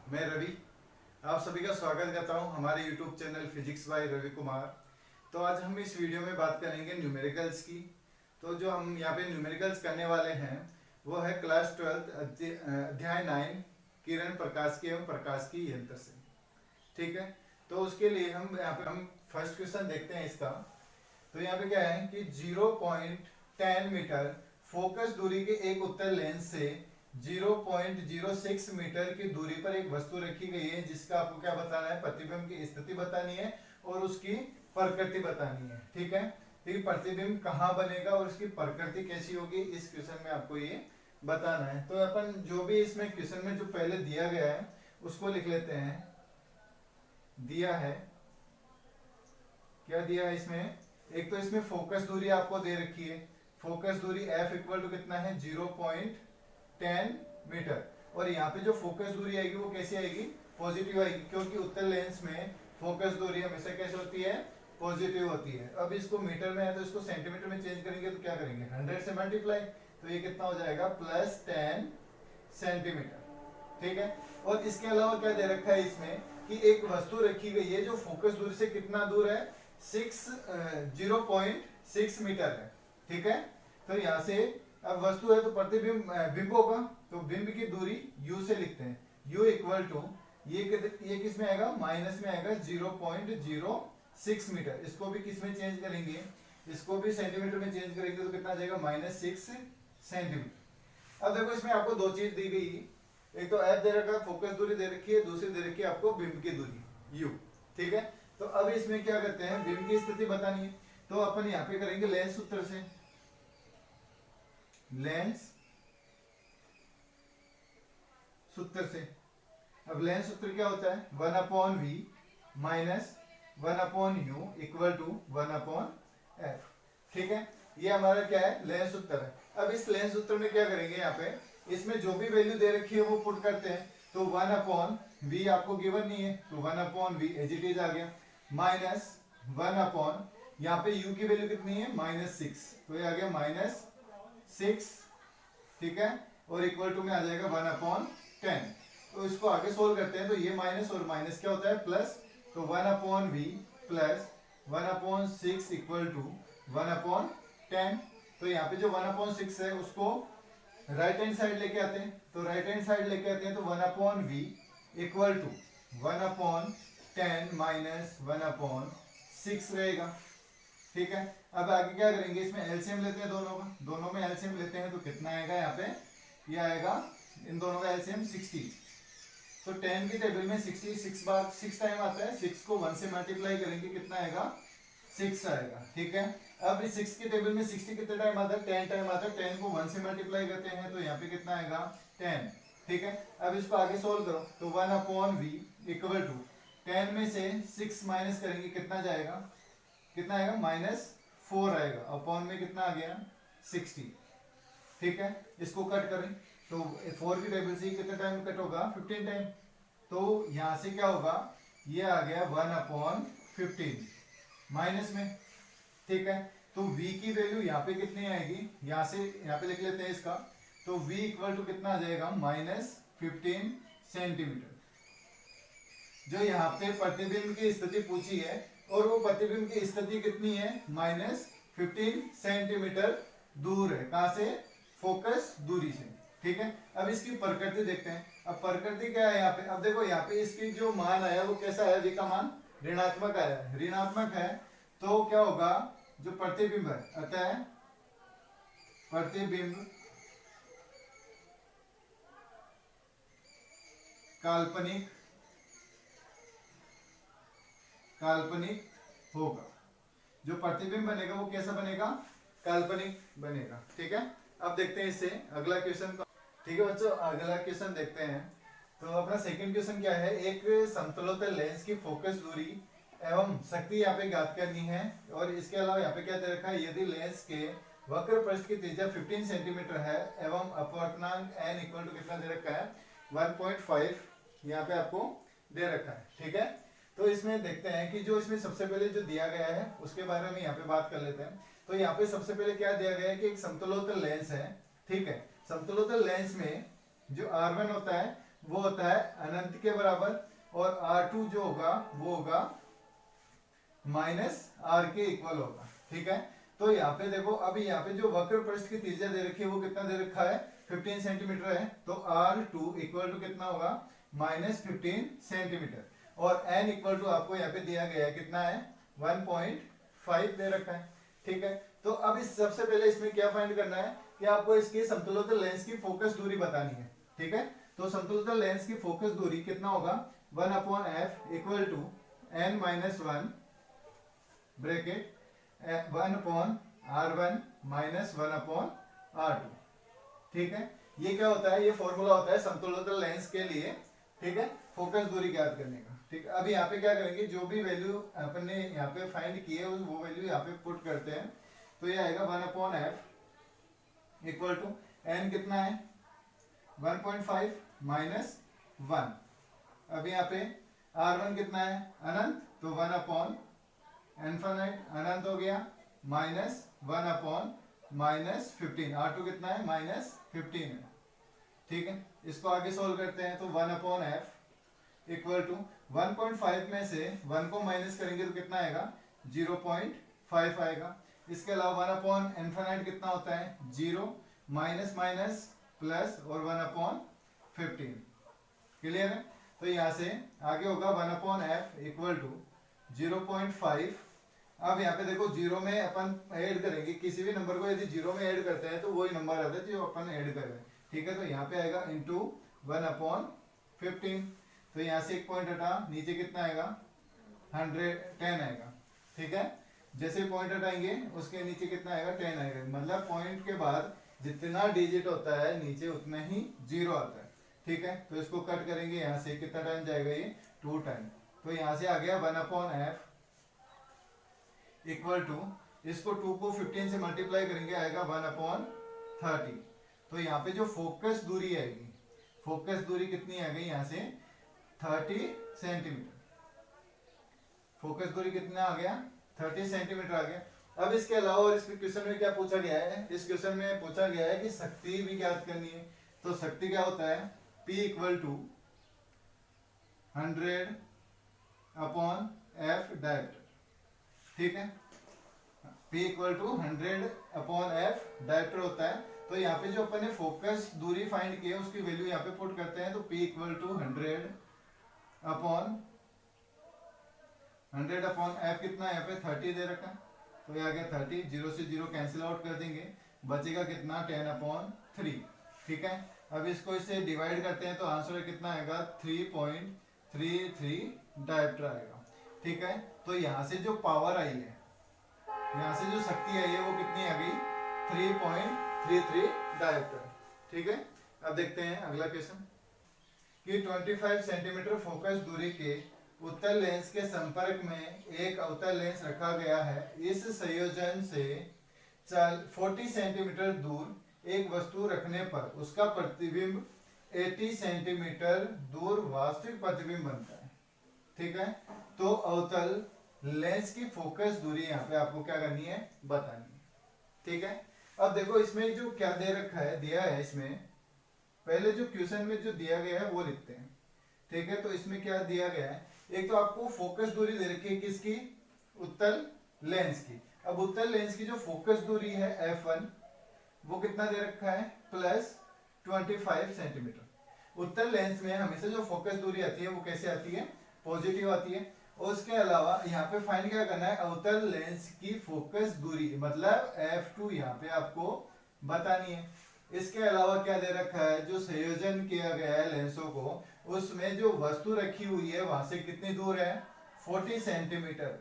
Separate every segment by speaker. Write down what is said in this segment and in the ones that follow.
Speaker 1: मैं रवि आप सभी का स्वागत करता हूं हमारे YouTube channel physics by Ravi Kumar. तो आज हम इस वीडियो में बात करेंगे न्यूमेरिकल्स की। तो जो हम यहाँ पे न्यूमेरिकल्स करने वाले हैं वो है क्लास 12 अध्याय 9 किरण प्रकाश की एवं प्रकाश की यंत्र से। ठीक है, तो उसके लिए हम यहाँ पे हम फर्स्ट क्वेश्चन देखते हैं इसका। तो यहाँ पे क्या है कि 0.10 मीटर फोकस दूरी के एक उत्तल लेंस से 0.06 मीटर की दूरी पर एक वस्तु रखी गई है जिसका आपको क्या बताना है, प्रतिबिंब की स्थिति बतानी है और उसकी प्रकृति बतानी है। ठीक है, तो प्रतिबिंब कहाँ बनेगा और उसकी प्रकृति कैसी होगी, इस क्वेश्चन में आपको ये बताना है। तो अपन जो भी इसमें क्वेश्चन में जो पहले दिया गया है उसको लिख लेते हैं। दिया है, क्या दिया है इसमें, एक तो इसमें फोकस दूरी आपको दे रखी है। फोकस दूरी F इक्वल टू कितना है, 0.10 मीटर। और यहाँ पे जो फोकस दूरी आएगी वो कैसी आएगी, पॉजिटिव आएगी, क्योंकि उत्तल लेंस में फोकस दूरी हमेशा कैसे होती है, पॉजिटिव होती है। अब इसको मीटर में है तो इसको सेंटीमीटर में चेंज करेंगे तो क्या करेंगे, 100 से मल्टीप्लाई, तो ये कितना हो जाएगा, +10 सेंटीमीटर। ठीक है, और इसके अलावा क्या दे रखा है इसमें कि एक वस्तु रखी गई है जो फोकस दूरी से कितना दूर है, 0.6 मीटर है। ठीक है, तो यहाँ से अब वस्तु है तो प्रतिबिंब बिंब होगा, तो बिंब की दूरी u से लिखते हैं। u इक्वल टू ये किस में आएगा, माइनस में आएगा 0.06 मीटर। इसको भी किस में चेंज करेंगे, इसको भी सेंटीमीटर में चेंज करेंगे तो कितना आ जाएगा, -6 सेंटीमीटर। अब देखो इसमें आपको दो चीज दी गई, एक तो F दे रखा है, फोकस दूरी दे रखी है, दूसरी दे रखी है आपको बिंब की दूरी u। ठीक है, तो अब इसमें क्या करते हैं, बिंब की स्थिति बतानी है, तो अपन यहाँ पे करेंगे लेंस सूत्र से। लेंस सूत्र से, अब लेंस सूत्र क्या होता है, 1/v minus 1/u equal to 1/f। ठीक है, ये हमारा क्या है, लेंस सूत्र है। अब इस लेंस सूत्र में क्या करेंगे, यहाँ पे इसमें जो भी वैल्यू दे रखी है वो पुट करते हैं। तो 1/v आपको गिवन नहीं है तो 1/v एज इट इज आ गया, माइनस 1 यहाँ पे u की वैल्यू कितनी है, -6, तो ये आ गया -6। ठीक है, और इक्वल टू में आ जाएगा 1/10। तो इसको आगे सोल्व करते हैं तो ये माइनस और माइनस क्या होता है, प्लस, तो 1/v प्लस 1/6 इक्वल टू 1/10। तो यहाँ पे जो 1/6 है उसको राइट हैंड साइड लेके आते हैं, तो राइट हैंड साइड लेके आते हैं तो 1/v इक्वल टू 1/10 माइनस 1/6 रहेगा। ठीक है, अब आगे क्या करेंगे, इसमें एलसीएम लेते हैं दोनों का, दोनों में एलसीएम लेते हैं तो कितना आएगा, यहाँ पे ये आएगा इन दोनों का एलसीएम 60। तो 10 की टेबल में 66 बार 6 टाइम आता है, 6 को 1 से मल्टीप्लाई करेंगे कितना आएगा, 6 आएगा। ठीक है, अब इस 6 की टेबल में 60 कितने टाइम आता है, 10 टाइम आता है, 10 को 1 से मल्टीप्लाई करते हैं तो यहाँ पे कितना आएगा, 10। ठीक है, अब इसको आगे सोल्व करो तो 1/v इक्वल टू 10 में से 6 माइनस करेंगे कितना जाएगा, कितना आएगा, -4 आएगा, अपॉन में कितना आ गया, 60। ठीक है, इसको कट करें तो 4 की टेबल से कितने टाइम कट होगा, 15 टाइम। तो यहां से क्या होगा, ये आ गया 1/15 माइनस में। ठीक है, तो v की वैल्यू यहाँ पे कितनी आएगी, यहाँ से यहाँ पे लिख लेते हैं इसका, तो v इक्वल टू कितना आ जाएगा, -15 सेंटीमीटर। जो यहाँ पे प्रतिबिंब की स्थिति पूछी है और वो प्रतिबिंब की स्थिति कितनी है, -15 सेंटीमीटर दूर है, कहां से, फोकस दूरी से। ठीक है, अब इसकी प्रकृति देखते हैं। अब प्रकृति क्या है यहाँ पे, अब देखो यहाँ पे इसकी जो मान आया वो कैसा है, v का मान ऋणात्मक आया है, ऋणात्मक है तो क्या होगा, जो प्रतिबिंब है अतः प्रतिबिंब काल्पनिक काल्पनिक होगा। जो प्रतिबिंब बनेगा वो कैसा बनेगा, काल्पनिक बनेगा। ठीक है, अब देखते हैं इससे अगला क्वेश्चन। ठीक है बच्चों, अगला क्वेश्चन देखते हैं। तो अपना सेकंड क्वेश्चन क्या है, एक समतलोत्तल लेंस की फोकस दूरी एवं शक्ति यहाँ पे ज्ञात करनी है। और इसके अलावा यहाँ पे क्या दे रखा है, यदि लेंस के वक्र पृष्ठ की त्रिज्या 15 सेंटीमीटर है एवं अपवर्तनांक n इक्वल टू कितना दे रखा है, 1.5 यहाँ पे आपको दे रखा है। ठीक है, तो इसमें देखते हैं कि जो इसमें सबसे पहले जो दिया गया है उसके बारे में यहाँ पे बात कर लेते हैं। तो यहाँ पे सबसे पहले क्या दिया गया है कि एक समतलोत्तल लेंस है। ठीक है, समतलोत्तल लेंस में जो R1 होता है वो होता है अनंत के बराबर, और R2 जो होगा वो होगा माइनस आर के इक्वल होगा। ठीक है, तो यहाँ पे देखो, अभी यहाँ पे जो वक्र पृष्ठ की त्रिज्या दे रखी है वो कितना दे रखा है, 15 सेंटीमीटर है, तो R2 इक्वल टू कितना होगा, माइनस 15 सेंटीमीटर, और n इक्वल टू आपको यहाँ पे दिया गया है कितना है, 1.5 दे रखा है। ठीक है, तो अब इस सबसे पहले इसमें क्या फाइंड करना है कि आपको इसकी समतुल्य लेंस की फोकस दूरी बतानी है। ठीक है, तो समतुल्य लेंस की फोकस दूरी कितना होगा, 1/f equal to n minus 1 bracket 1/r1 minus 1/r2। ठीक है, ये क्या होता है, ये फॉर्मूला होता है समतुल्य लेंस के लिए। ठीक है, फोकस दूरी ज्ञात करने का। ठीक है, अब यहाँ पे क्या करेंगे, जो भी वैल्यू अपन ने यहाँ पे फाइंड की है वो वैल्यू यहाँ पे पुट करते हैं, तो ये आएगा 1/f इक्वल टू n कितना है 1.5 माइनस 1। अब यहाँ पे r1 कितना है अनंत, तो 1/, अनंत हो गया, माइनस 1/, माइनस 15, R2 कितना है माइनस 15 है। ठीक है, इसको आगे सोल्व करते हैं, तो 1/f इक्वल टू 1.5 में से 1 को माइनस करेंगे तो कितना आएगा, 0.5 आएगा। इसके अलावा 1/, कितना होता है 0, माइनस माइनस प्लस, और 1/15। क्लियर है, तो यहाँ से आगे होगा 1/f इक्वल टू 0.5। अब यहाँ पे देखो, जीरो में अपन ऐड करेंगे, किसी भी नंबर को यदि जीरो में ऐड करते हैं तो वही नंबर आता है जो अपन ऐड कर रहे हैं। ठीक है, तो यहाँ पे आएगा इंटू 1/15, तो यहाँ से एक पॉइंट हटा, नीचे कितना आएगा 110 आएगा। ठीक है, जैसे पॉइंट हटाएंगे उसके नीचे कितना आएगा 10 आएगा, मतलब पॉइंट के बाद जितना डिजिट होता है नीचे उतना ही जीरो आता है। ठीक है, तो इसको कट करेंगे, यहाँ से कितना टाइम जाएगा, ये 2 टाइम, तो यहाँ से आ गया 1/f इक्वल टू, इसको 2 को 15 से मल्टीप्लाई करेंगे आएगा 1/30। तो यहाँ पे जो फोकस दूरी आएगी, फोकस दूरी कितनी आ गई यहाँ से 30 सेंटीमीटर। फोकस दूरी कितना आ गया 30 सेंटीमीटर आ गया। अब इसके अलावा और इस क्वेश्चन में क्या पूछा गया है, इस क्वेश्चन में पूछा गया है कि शक्ति भी ज्ञात करनी है। तो शक्ति क्या होता है, P equal to 100/f director. ठीक है, P equal to 100/f director होता है। तो यहाँ पे जो अपन ने फोकस दूरी फाइंड की है उसकी वैल्यू यहाँ पे पुट करते हैं, तो P इक्वल टू 100/f कितना है यहाँ पे 30 दे रखा है, तो ये आ गया 30, 0 से 0 कैंसिल आउट कर देंगे, बचेगा कितना 10/3। ठीक है, अब इसको इससे डिवाइड करते हैं तो आंसर कितना आएगा 3.33 डायरेक्टर आएगा। ठीक है, तो यहाँ से जो पावर आई है, यहाँ से जो शक्ति आई है वो कितनी आ गई 3.33 डायरेक्टर। ठीक है, अब देखते हैं अगला क्वेश्चन कि 25 सेंटीमीटर फोकस दूरी के उत्तल लेंस के संपर्क में एक अवतल लेंस रखा गया है। इस संयोजन से 40 सेंटीमीटर दूर एक वस्तु रखने पर उसका प्रतिबिंब 80 सेंटीमीटर दूर वास्तविक प्रतिबिंब बनता है। ठीक है, तो अवतल लेंस की फोकस दूरी यहाँ पे आपको क्या करनी है, बतानी है। ठीक है, अब देखो इसमें जो क्या दे रखा है, दिया है इसमें, पहले जो क्वेश्चन में जो दिया गया है वो लिखते हैं। ठीक है, तो इसमें क्या दिया गया है, एक तो आपको फोकस दूरी दे रखी है किसकी, उत्तल लेंस की। अब उत्तल लेंस की जो फोकस दूरी है f1 वो कितना दे रखा है +25 सेंटीमीटर। उत्तल लेंस में हमेशा जो फोकस दूरी आती है वो कैसे आती है, पॉजिटिव आती है। और उसके अलावा यहाँ पे फाइंड क्या करना है, अवतल लेंस की फोकस दूरी, मतलब f2 यहाँ पे आपको बतानी है। इसके अलावा क्या दे रखा है, जो संयोजन किया गया है लेंसों को, उसमें जो वस्तु रखी हुई है वहां से कितनी दूर है 40 सेंटीमीटर।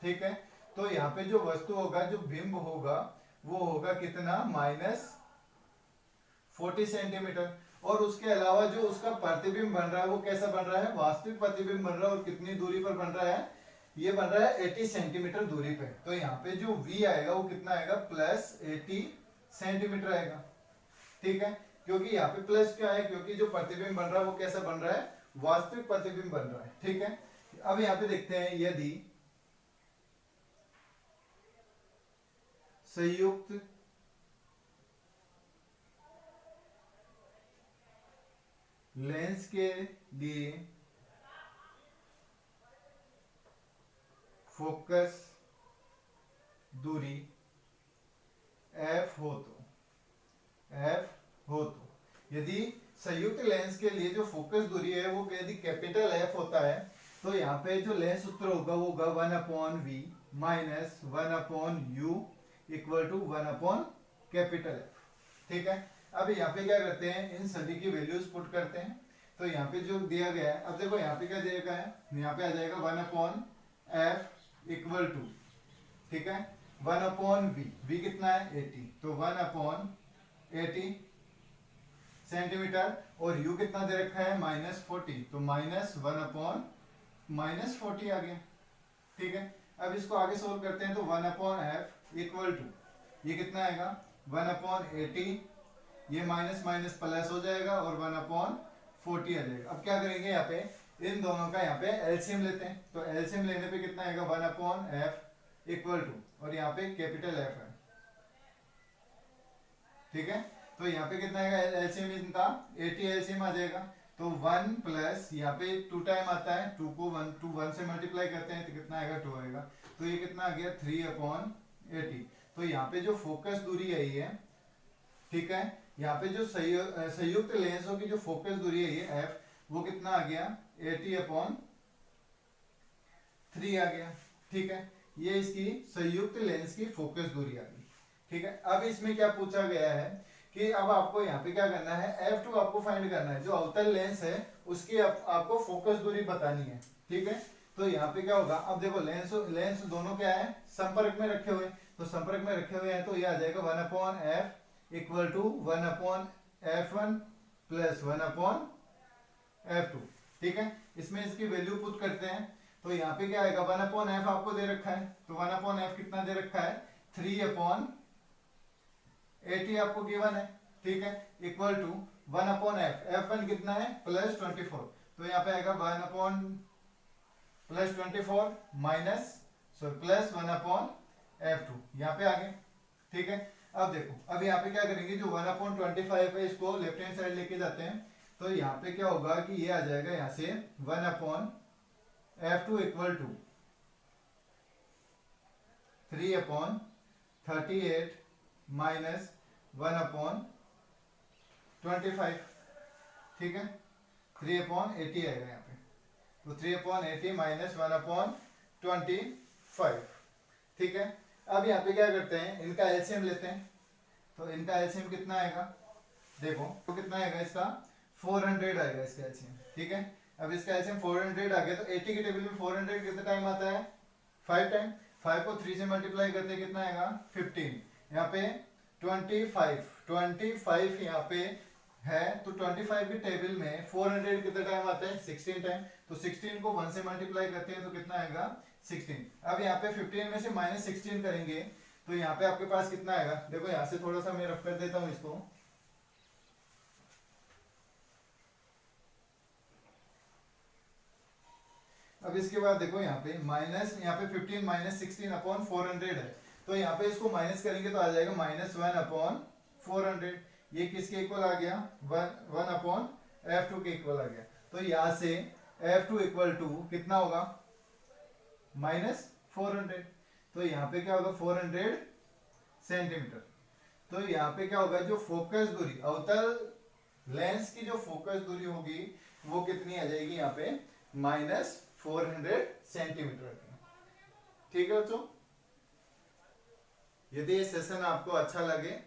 Speaker 1: ठीक है, तो यहाँ पे जो वस्तु होगा, जो बिंब होगा वो होगा कितना -40 सेंटीमीटर। और उसके अलावा जो उसका प्रतिबिंब बन रहा है वो कैसा बन रहा है, वास्तविक प्रतिबिंब बन रहा है, और कितनी दूरी पर बन रहा है, ये बन रहा है 80 सेंटीमीटर दूरी पे। तो यहाँ पे जो v आएगा वो कितना आएगा +80 सेंटीमीटर आएगा। ठीक है, क्योंकि यहाँ पे प्लस क्या है, क्योंकि जो प्रतिबिंब बन रहा है वो कैसा बन रहा है, वास्तविक प्रतिबिंब बन रहा है। ठीक है, अब यहाँ पे देखते हैं, यदि संयुक्त लेंस के लिए फोकस दूरी f हो तो यदि संयुक्त लेंस के लिए जो फोकस दूरी है वो यदि कैपिटल F होता है तो यहाँ पे जो लेंस सूत्र होगा वो होगा 1/v minus 1/u equal to 1/कैपिटल F। ठीक है, अब यहाँ पे क्या करते हैं, इन सभी की वैल्यूज पुट करते हैं। तो यहाँ पे जो दिया गया है, अब देखो यहाँ पे क्या दिया गया है, यहाँ पे आ जाएगा 1/f इक्वल टू, ठीक है, 1/v, v कितना है 80, तो 1/80 सेंटीमीटर, और u कितना दे रखा है -40, तो -1/40 आ गया। ठीक है, अब इसको आगे सोल्व करते हैं तो 1/f इक्वल टू, ये कितना आएगा 1/80, ये माइनस माइनस प्लस हो जाएगा और 1/40 आ जाएगा। अब क्या करेंगे, यहाँ पे इन दोनों का यहाँ पे एलसीएम लेते हैं, तो एलसीएम लेने पे कितना आएगा 1/f इक्वल टू, और यहाँ पे कैपिटल F है। ठीक है, तो यहाँ पे कितना आएगा एलसीएम इनका 80 एलसीएम आ जाएगा, तो 1 प्लस यहाँ पे 2 टाइम आता है, 2 को 1 से मल्टीप्लाई करते हैं तो कितना आएगा 2 आएगा, तो ये कितना आ गया 3/80। तो यहाँ पे जो फोकस दूरी आई है, ठीक है, यहाँ पे जो संयुक्त लेंसों की जो फोकस दूरी है ये f, वो कितना आ गया 80/3 आ गया। ठीक है, ये इसकी संयुक्त लेंस की फोकस दूरी आ गई। ठीक है, अब इसमें क्या पूछा गया है कि अब आपको यहाँ पे क्या करना है, f2 आपको फाइंड करना है, जो अवतल लेंस है उसकी आपको फोकस दूरी बतानी है। ठीक है, तो यहाँ पे क्या होगा, अब देखो लेंस दोनों क्या है संपर्क में रखे हुए, तो संपर्क में रखे हुए हैं तो ये आ जाएगा 1/f equal to 1/f1 plus 1/f2। ठीक है, इसमें इसकी वैल्यू पुट करते हैं तो यहाँ पे क्या आएगा 1/f आपको दे रखा है, तो 1/f कितना दे रखा है 3/80 आपको गिवन है। ठीक है, इक्वल टू 1/f, f1 कितना है +24, तो यहाँ पे आएगा 1/+24 माइनस प्लस 1/f2, यहाँ पे आ गए। ठीक है, अब देखो, अब यहाँ पे क्या करेंगे, जो 1/25 है इसको लेफ्ट हैंड साइड लेके जाते हैं, तो यहाँ पे क्या होगा कि ये आ जाएगा यहाँ से 1/f2 इक्वल टू 3/38 माइनस 1/25। ठीक है, 3/80 आएगा यहाँ पे, तो 3/80 माइनस 1/25। ठीक है, अब यहाँ पे क्या करते हैं, इनका एलसीएम लेते हैं, तो इनका एलसीएम कितना आएगा, देखो तो कितना आएगा इसका 400 आएगा इसका एलसीएम। ठीक है, अब इसका एलसीएम 400 आ गया, तो 80 की टेबल में 400 कितना टाइम आता है 5 टाइम, 5 को 3 से मल्टीप्लाई करते हैं कितना आएगा 15, यहाँ पे 25 यहाँ पे है, तो 25 की टेबल में 400 कितना टाइम आता है 16 टाइम, तो 16 को 1 से मल्टीप्लाई करते हैं तो कितना आएगा 16। अब यहाँ पे 15 में से -16 करेंगे तो यहाँ पे आपके पास कितना आएगा, देखो यहाँ से थोड़ा सा मैं रफ कर देता हूँ इसको, अब इसके बाद देखो यहाँ पे यहाँ पे 15 माइनस 16/400 है, तो यहाँ पे इसको माइनस करेंगे तो आ जाएगा -1/400, ये किसके इक्वल आ गया 1/f2 के इक्वल आ गया। तो यहाँ से f2 इक्वल टू कितना होगा -400, तो यहाँ पे क्या होगा 400 सेंटीमीटर। तो यहाँ पे क्या होगा, जो फोकस दूरी अवतल लेंस की जो फोकस दूरी होगी वो कितनी आ जाएगी यहाँ पे -400 सेंटीमीटर। ठीक है बच्चों, यदि ये सेशन आपको अच्छा लगे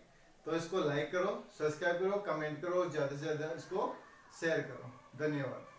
Speaker 1: तो इसको लाइक करो, सब्सक्राइब करो, कमेंट करो, ज्यादा से ज्यादा इसको शेयर करो। धन्यवाद।